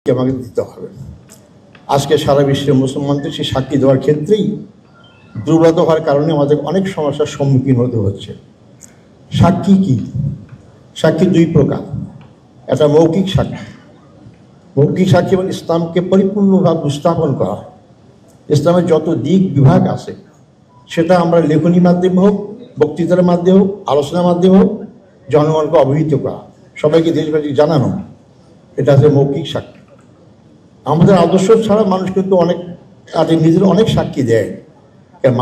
আমাকে দিতে হবে। আজকে সারা বিশ্বের মুসলমানদের সেই সাক্ষী দেওয়ার ক্ষেত্রেই দুর্বলতা হওয়ার কারণে আমাদের অনেক সমস্যার সম্মুখীন হতে হচ্ছে। সাক্ষী কি? সাক্ষী দুই প্রকার। একটা মৌখিক সাক্ষী। মৌখিক সাক্ষী এবং ইসলামকে পরিপূর্ণভাবে উপস্থাপন করা, ইসলামের যত দিক বিভাগ আছে সেটা আমরা লেখনীর মাধ্যমে হোক, বক্তৃতার মাধ্যমে হোক, আলোচনার মাধ্যমে হোক জনগণকে অবহিত করা, সবাইকে দেশবাসী জানানো, এটা আছে মৌখিক সাক্ষী। আমাদের আদর্শ ছাড়া মানুষ কিন্তু অনেক নিজের অনেক সাক্ষী দেয়।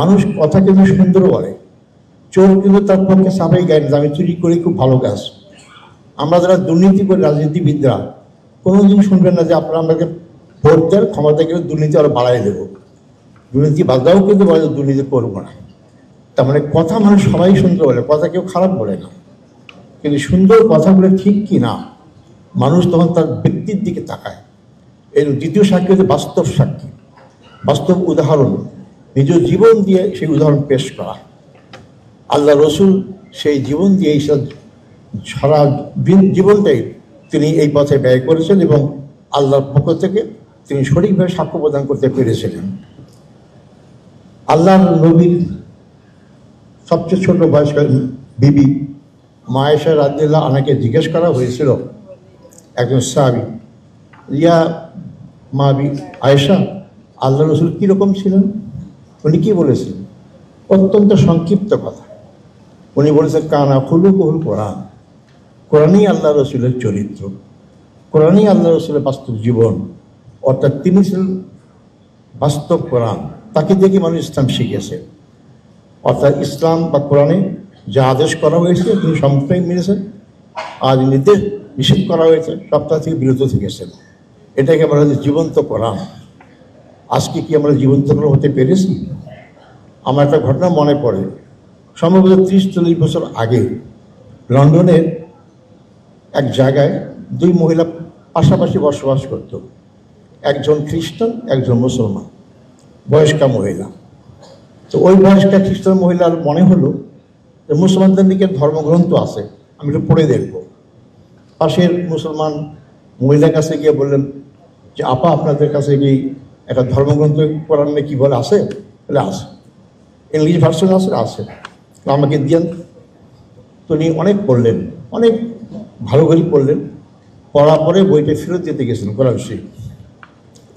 মানুষ কথা কিন্তু সুন্দর বলে, চোর কিন্তু তার পক্ষে সাফাই গায় না, আমি চুরি করি খুব ভালো কাজ। আমরা যারা দুর্নীতি করি রাজনীতিবিদরা কোনোদিন শুনবেন না যে আপনারা আমাকে ভোট দেন, ক্ষমতা গেলে দুর্নীতি আরো বাড়াই দেবো। দুর্নীতি বাধাও কিন্তু বলে দুর্নীতি করবো না। তার মানে কথা মানুষ সবাই সুন্দর বলে, কথা কেউ খারাপ বলে না। কিন্তু সুন্দর কথা বলে ঠিক কি না মানুষ তখন তার ব্যক্তির দিকে তাকায়। এর দ্বিতীয় সাক্ষী হচ্ছে বাস্তব সাক্ষী, বাস্তব উদাহরণ, নিজের জীবন দিয়ে সেই উদাহরণ পেশ করা। আল্লাহ রসুল সেই জীবন দিয়ে এই সারা জীবনটাই তিনি এই পথে ব্যয় করেছেন এবং আল্লাহর পক্ষ থেকে তিনি সঠিকভাবে সাক্ষ্য প্রদান করতে পেরেছিলেন। আল্লাহর নবীর সবচেয়ে ছোট বয়স্ক বিবি মা আয়েশা রাদিয়াল্লাহু আনহাকে জিজ্ঞেস করা হয়েছিল, একজন সাহাবী, ইয়া মা আয়েশা, আল্লাহ রসুল কীরকম ছিলেন? উনি কি বলেছেন? অত্যন্ত সংক্ষিপ্ত কথা। উনি বলেছেন, কানা খুলুকুহুল কোরআন। কোরআনই আল্লাহ রসুলের চরিত্র, কোরআনই আল্লাহ রসুলের বাস্তব জীবন। অর্থাৎ তিনি ছিলেন বাস্তব কোরআন, তাকে দেখে মানুষ ইসলাম শিখেছে। অর্থাৎ ইসলাম বা কোরআনে যা আদেশ করা হয়েছে তিনি সম্পূর্ণই মেনেছেন, আর নির্দেশ নিষেধ করা হয়েছে সপ্তাহ থেকে বিরত থেকেছেন। এটাকে বলা হচ্ছে জীবন্ত কোরআন। আজকে কি আমরা জীবন্ত কোরআন হতে পেরেছি? আমার একটা ঘটনা মনে পড়ে, সম্ভবত 30-40 বছর আগে লন্ডনের এক জায়গায় দুই মহিলা পাশাপাশি বসবাস করত। একজন খ্রিস্টান, একজন মুসলমান, বয়স্কা মহিলা। তো ওই বয়স্কা খ্রিস্টান মহিলার মনে হলো যে মুসলমানদের দিকে ধর্মগ্রন্থ আছে, আমি একটু পড়ে দেখব। পাশের মুসলমান মহিলার কাছে গিয়ে বললেন যে, আপা আপনাদের কাছে কি একটা ধর্মগ্রন্থ কোরআনে কি বলে আছে? বলে আছে। ইংলিশ ভার্সন আছে? আছে। আমাকে দিয়েন। তো উনি অনেক পড়লেন, অনেক ভালো করে পড়লেন। পড়ার পরে বইটা ফেরত দিতে গেছেন কোরআন শরীফ।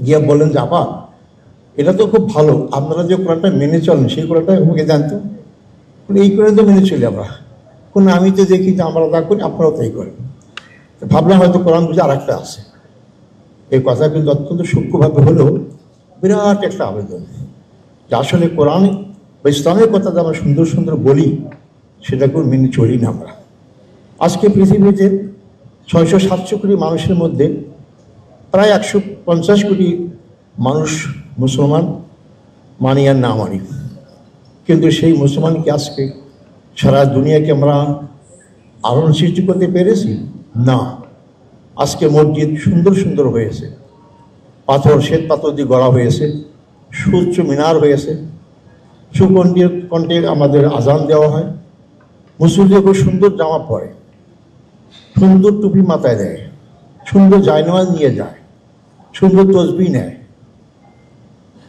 গিয়ে বললেন যে, আপা এটা তো খুব ভালো, আপনারা যে কোরআনটা মেনে চলেন সেই কোরআনটা আমাকে জানতো। এই কোরআন তো মেনে চলি আমরা, কোনো আমি তো দেখি যে আমরা তা করি, আপনারাও তাই করেন। ভাবলাম হয়তো কোরআন বুঝে আর একটা আছে। এই কথা কিন্তু অত্যন্ত সূক্ষ্মভাবে হলেও বিরাট একটা আবেদন যে আসলে কোরআন বা ইসলামের কথা যে আমরা সুন্দর সুন্দর বলি সেটাকেও মেনে চলি না আমরা। আজকে পৃথিবীতে 600-700 কোটি মানুষের মধ্যে প্রায় 150 কোটি মানুষ মুসলমান, মানি আর না মানি। কিন্তু সেই মুসলমানকে আজকে সারা দুনিয়াকে আমরা আলোড়ন সৃষ্টি করতে পেরেছি না। আজকে মসজিদ সুন্দর সুন্দর হয়েছে, পাথর শ্বেত পাথর দিয়ে গড়া হয়েছে, সুউচ্চ মিনার হয়েছে, সুকণ্ঠে কণ্ঠে আমাদের আজান দেওয়া হয়, মুসল্লিরা খুব সুন্দর জামা পরে, সুন্দর টুপি মাথায় দেয়, সুন্দর জায়নামাজ নিয়ে যায়, সুন্দর তসবিহ নেয়,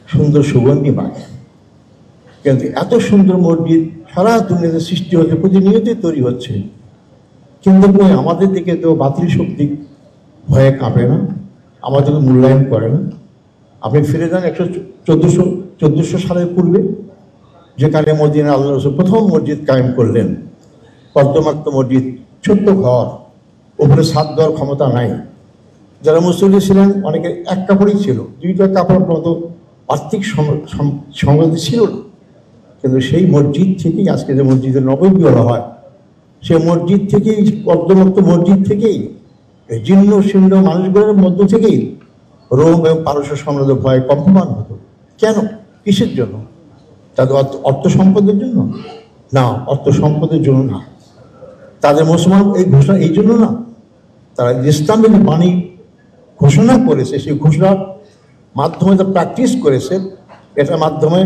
সুন্দর সুগন্ধি বাড়ে। কিন্তু এত সুন্দর মসজিদ সারা দুনিয়াতে সৃষ্টি হচ্ছে, প্রতিনিয়তই তৈরি হচ্ছে, কিন্তু আমাদের দিকে তো বাতিল শক্তি ভয়ে কাঁপে না, আমাদেরকে মূল্যায়ন করে না। আপনি ফিরে যান 1400 সালের পূর্বে, যেখানে মদিনা আল্লাহ রসুল প্রথম মসজিদ কায়েম করলেন। কর্দমাক্ত মসজিদ, ছোট্ট ঘর, ওপরে ছাদ দেওয়ার ক্ষমতা নাই। যারা মুসল্লি ছিলেন অনেকের এক কাপড়ই ছিল, 2টা কাপড় মতো আর্থিক সংগতি ছিল না। কিন্তু সেই মসজিদ থেকেই আজকে যে মসজিদের নববী বলা হয়, সেই মসজিদ থেকেই, কর্দমাক্ত মসজিদ থেকেই, জীর্ণ শীর্ণ মানুষগুলোর মধ্য থেকেই রোম এবং পারস্য সাম্রাজ্য ভয় কম্পমান হতো। কেন? কিসের জন্য? তাদের অর্থ সম্পদের জন্য না, অর্থ সম্পদের জন্য না। তাদের মুসলমান এই ঘোষণা এই জন্য না, তারা ইসলামের বাণী ঘোষণা করেছে, সেই ঘোষণার মাধ্যমে তারা প্র্যাকটিস করেছে। এটার মাধ্যমে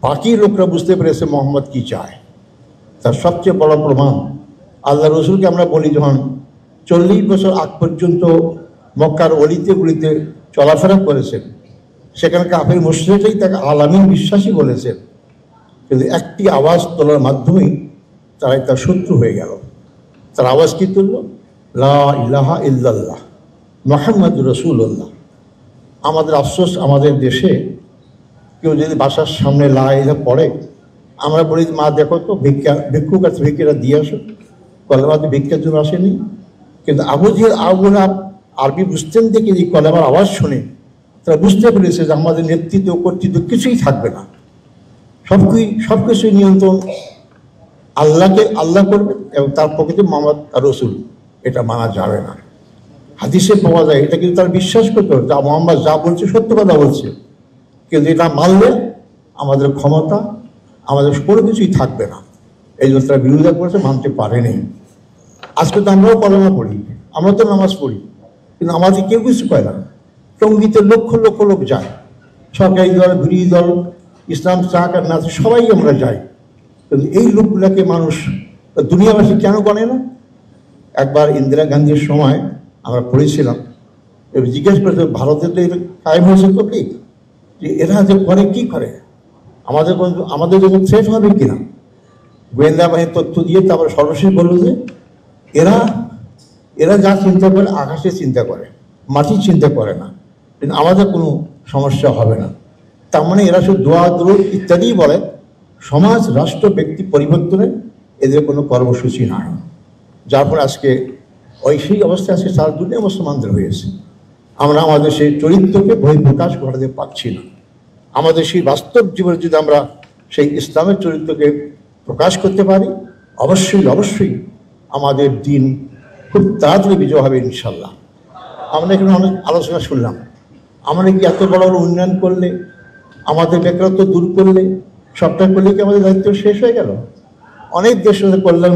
বাকি লোকরা বুঝতে পেরেছে মোহাম্মদ কি চায়। তার সবচেয়ে বড় প্রমাণ আল্লাহ রসুলকে আমরা বলি, যখন 40 বছর আগ পর্যন্ত মক্কার অলিতে গুলিতে চলাফেরা করেছেন, সেখানে কাফের মুশরিকরাই তাকে আলামিন বিশ্বাসী বলেছেন, কিন্তু একটি আওয়াজ তোলার মাধ্যমেই তারাই তার শত্রু হয়ে গেল। তার আওয়াজ কি তুলল? লা ইলাহা ইল্লাল্লাহ মুহাম্মাদুর রাসূলুল্লাহ। আমাদের আফসোস, আমাদের দেশে কেউ যদি বাসার সামনে লা ইলাহা পড়ে, আমরা বলি মা দেখো তো ভিক্ষুক আছে, ভিক্ষাটা দিয়ে আসো। কলেমাতে ভিক্ষার জন্য আসেনি, কিন্তু আবু জেহেল আবু লাহাব আরবি বুঝতেন দেখে এই কলেমার আওয়াজ শুনে তারা বুঝতে পেরেছে যে আমাদের নেতৃত্ব কর্তৃত্ব কিছুই থাকবে না, সবকিছুই নিয়ন্ত্রণ আল্লাহ করবে এবং তার প্রকৃতি মুহাম্মদ আর রসুল, এটা মানা যাবে না। হাদিসে পাওয়া যায় এটা, কিন্তু তারা বিশ্বাস করতো যা মুহাম্মদ যা বলছে সত্য কথা বলছে, কিন্তু এটা মানলে আমাদের ক্ষমতা, আমাদের কোনো কিছুই থাকবে না। এই জন্য তারা বিরোধিতা করেছে, মানতে পারেনি। আজকে তো আমরাও কলেমা পড়ি, আমরা তো নামাজ পড়ি, কিন্তু আমাদের কেউ কিছু কয় না। টঙ্গিতে লক্ষ লক্ষ লোক যায়, সরকারি দল, বিরোধী দল, ইসলাম চাক আর না সবাই আমরা যাই, কিন্তু এই লোকগুলোকে মানুষ, দুনিয়াবাসী কেন গণে না? একবার ইন্দিরা গান্ধীর সময় আমরা পড়েছিলাম, জিজ্ঞেস করেছে ভারতে তো এটা কায়েম হয়েছে তো ঠিক, যে এরা যে করে কি করে, আমাদের জন্য সেফ হবে কিনা। গোয়েন্দা বাহিনীর তথ্য দিয়ে তারপরে সর্বশেষ বলল যে এরা যা চিন্তা করে আকাশে চিন্তা করে, মাটির চিন্তা করে না, কিন্তু আমাদের কোনো সমস্যা হবে না। তার মানে এরা শুধু দোয়া দরুদ ইত্যাদি বলে, সমাজ রাষ্ট্র ব্যক্তি পরিবর্তনে এদের কোনো কর্মসূচি নাই। যার ফলে আজকে সেই অবস্থায় আজকে সারা দুনিয়া মুসলমানদের হয়েছে। আমরা আমাদের সেই চরিত্রকে বহিঃপ্রকাশ ঘটাতে পারছি না। আমাদের সেই বাস্তব জীবনে যদি আমরা সেই ইসলামের চরিত্রকে প্রকাশ করতে পারি, অবশ্যই আমাদের দিন খুব তাড়াতাড়ি বিজয় হবে ইনশাল্লাহ। আমরা এখানে অনেক আলোচনা শুনলাম, আমরা কি এত বড় উন্নয়ন করলে, আমাদের বেকারত্ব দূর করলে, সবটা করলে কি আমাদের দায়িত্ব শেষ হয়ে গেল? অনেক দেশ কল্যাণ